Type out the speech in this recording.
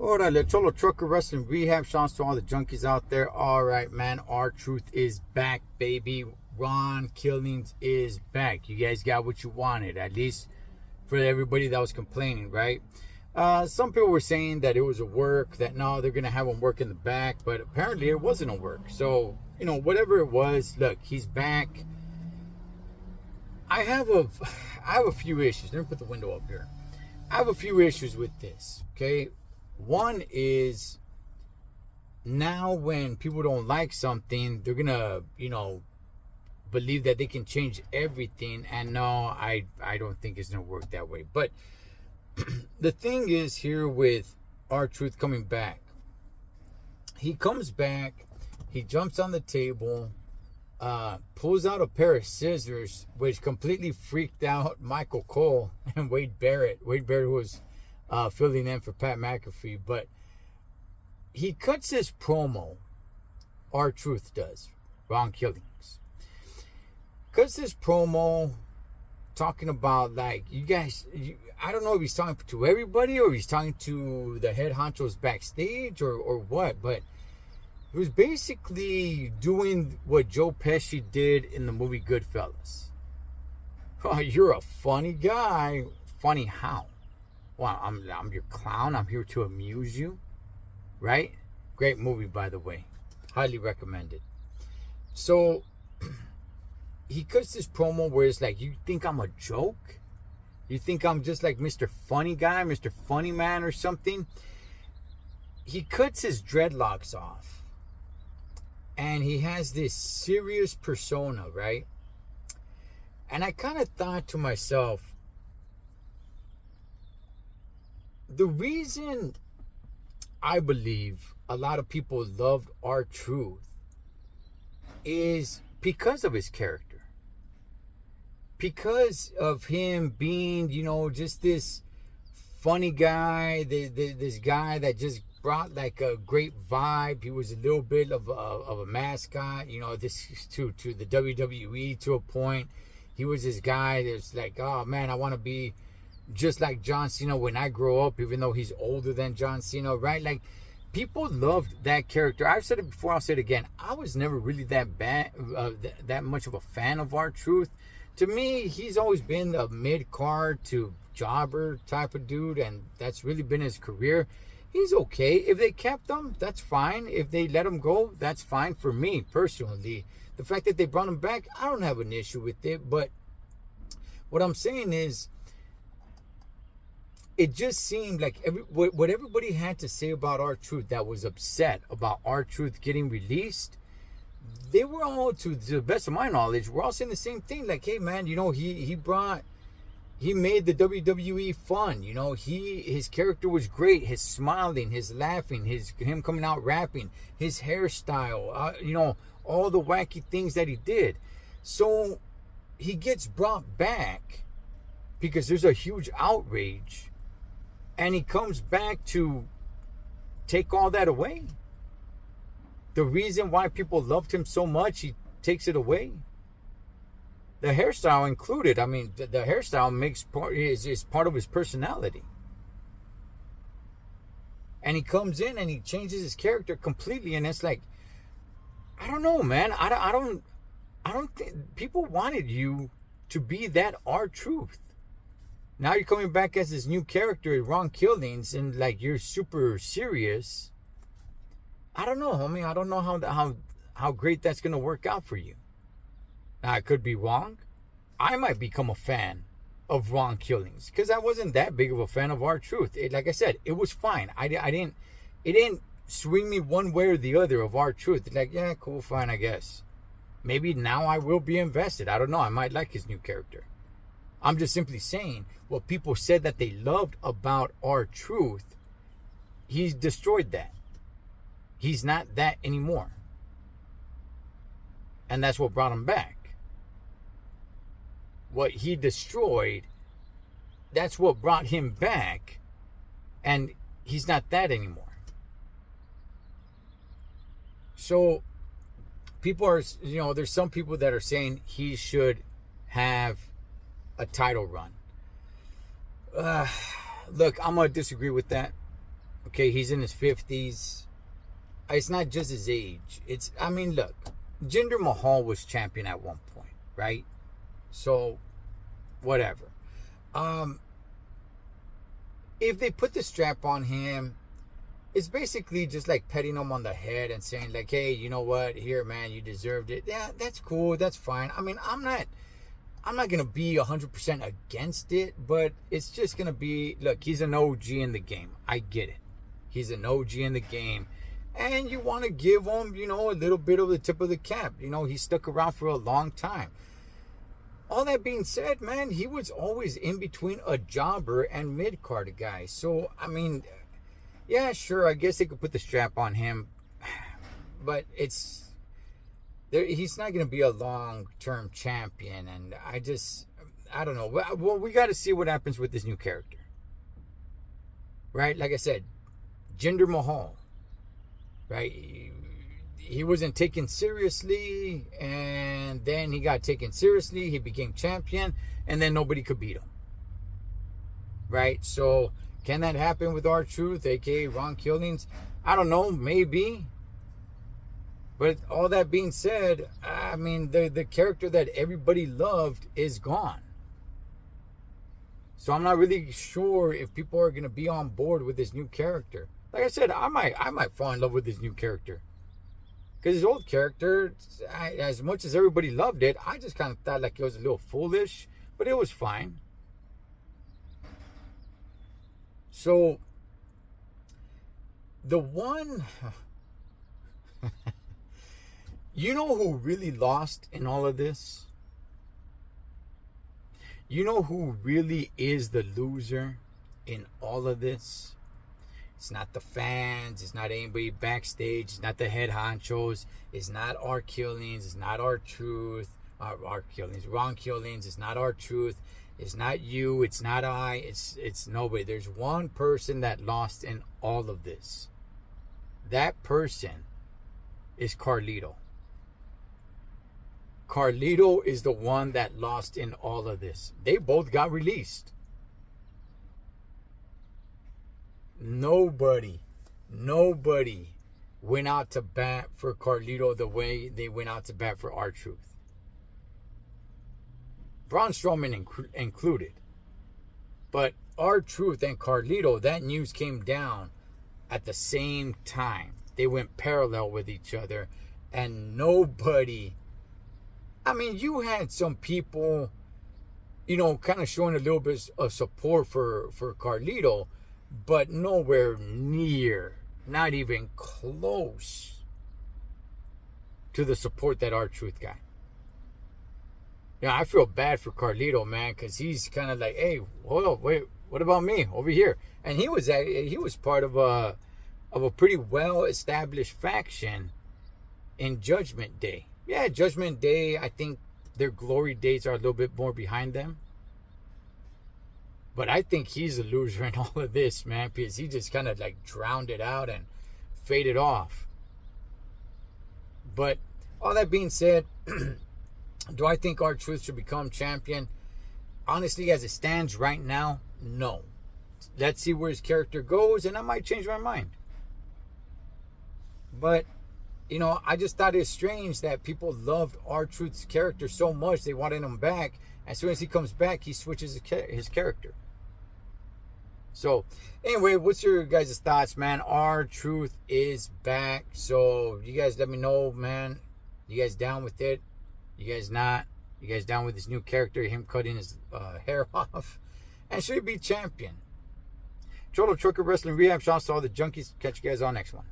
Orale, Cholo Trucker Wrestling Rehab. Shouts to all the junkies out there. All right, man. R-Truth is back, baby. Ron Killings is back. You guys got what you wanted, at least for everybody that was complaining, right? Some people were saying that it was a work, that no, they're going to have him work in the back, but apparently it wasn't a work. So, whatever it was, look, he's back. I have a few issues. Let me put the window up here. I have a few issues with this, okay? One is now when people don't like something, they're gonna, believe that they can change everything. And no, I don't think it's gonna work that way. But the thing is here with R-Truth coming back, he comes back, he jumps on the table, pulls out a pair of scissors, which completely freaked out Michael Cole and Wade Barrett. Wade Barrett was filling in for Pat McAfee, but he cuts his promo. R-Truth does. Ron Killings cuts his promo talking about, like, you guys, I don't know if he's talking to everybody or he's talking to the head honchos backstage or what, but he was basically doing what Joe Pesci did in the movie Goodfellas. Oh, you're a funny guy. Funny how? Well, I'm your clown. I'm here to amuse you. Right? Great movie, by the way. Highly recommended. So, he cuts this promo where it's like, you think I'm a joke? You think I'm just like Mr. Funny Guy, Mr. Funny Man or something? He cuts his dreadlocks off. And he has this serious persona, right? And I kind of thought to myself, the reason I believe a lot of people loved R-Truth is because of his character. Because of him being, just this funny guy, this guy that just brought like a great vibe. He was a little bit of a mascot, this to the WWE to a point. He was this guy that's like, oh man, I want to be just like John Cena when I grow up, even though he's older than John Cena, right? Like, people loved that character. I've said it before, I'll say it again. I was never really that much of a fan of R-Truth. To me, he's always been a mid-card to jobber type of dude, and that's really been his career. He's okay. If they kept him, that's fine. If they let him go, that's fine for me personally. The fact that they brought him back, I don't have an issue with it. But what I'm saying is, it just seemed like what everybody had to say about R-Truth that was upset about R-Truth getting released, they were all, to the best of my knowledge, we're all saying the same thing. Like, hey man, he made the WWE fun. His character was great. His smiling, his laughing, him coming out rapping, his hairstyle, all the wacky things that he did. So he gets brought back because there's a huge outrage, and he comes back to take all that away. The reason why people loved him so much, he takes it away. The hairstyle included. I mean, the hairstyle is part of his personality. And he comes in and he changes his character completely, and it's like, I don't know, man. I don't think people wanted you to be that R-Truth. Now you're coming back as this new character, Ron Killings, and like you're super serious. I don't know, homie. I don't know how great that's gonna work out for you. Now, I could be wrong. I might become a fan of Ron Killings because I wasn't that big of a fan of R-Truth. Like I said, it was fine. It didn't swing me one way or the other of R-Truth. Like, yeah, cool, fine, I guess. Maybe now I will be invested. I don't know. I might like his new character. I'm just simply saying what people said that they loved about R-Truth. He's destroyed that. He's not that anymore. And that's what brought him back. What he destroyed, that's what brought him back. And he's not that anymore. So people are, there's some people that are saying he should have a title run. Look, I'm going to disagree with that. Okay, he's in his 50s. It's not just his age. I mean, look, Jinder Mahal was champion at one point, right? So, whatever. If they put the strap on him, it's basically just like petting him on the head and saying like, hey, you know what? Here, man, you deserved it. Yeah, that's cool. That's fine. I mean, I'm not going to be 100% against it, but it's just going to be, look, he's an OG in the game. I get it. He's an OG in the game. And you want to give him, a little bit of the tip of the cap. He stuck around for a long time. All that being said, man, he was always in between a jobber and mid-card guy. So, I mean, yeah, sure, I guess they could put the strap on him. But he's not going to be a long-term champion. And I don't know. Well, we got to see what happens with this new character. Right? Like I said, Jinder Mahal. Right? He wasn't taken seriously, and then he got taken seriously. He became champion, and then nobody could beat him. Right? So, can that happen with R-Truth, aka Ron Killings? I don't know, maybe. But all that being said, I mean, the character that everybody loved is gone. So I'm not really sure if people are going to be on board with this new character. Like I said, I might fall in love with this new character. Because his old character, as much as everybody loved it, I just kind of thought like it was a little foolish, but it was fine. So, the one, you know who really lost in all of this? You know who really is the loser in all of this? It's not the fans. It's not anybody backstage. It's not the head honchos. It's not our Killings. It's not R-Truth. Our Killings. Ron Killings. It's not R-Truth. It's not you. It's not I. It's nobody. There's one person that lost in all of this. That person is Carlito. Carlito is the one that lost in all of this. They both got released. Nobody went out to bat for Carlito the way they went out to bat for R-Truth. Braun Strowman included. But R-Truth and Carlito, that news came down at the same time. They went parallel with each other. And nobody... I mean, you had some people, kind of showing a little bit of support for Carlito, but nowhere near, not even close to the support that R-Truth got. I feel bad for Carlito, man, because he's kind of like, hey, hold up, wait, what about me over here? And he was part of a pretty well-established faction in Judgment Day. Yeah, Judgment Day, I think their glory days are a little bit more behind them. But I think he's a loser in all of this, man, because he just kind of like drowned it out and faded off. But all that being said, do I think R-Truth should become champion? Honestly, as it stands right now, no. Let's see where his character goes, and I might change my mind. But, I just thought it's strange that people loved R-Truth's character so much, they wanted him back. As soon as he comes back, he switches his character. So, anyway, what's your guys' thoughts, man? R-Truth is back. So, you guys let me know, man. You guys down with it? You guys not? You guys down with this new character, him cutting his hair off? And should he be champion? Cholo Trucker Wrestling Rehab. Shouts to all the junkies. Catch you guys on next one.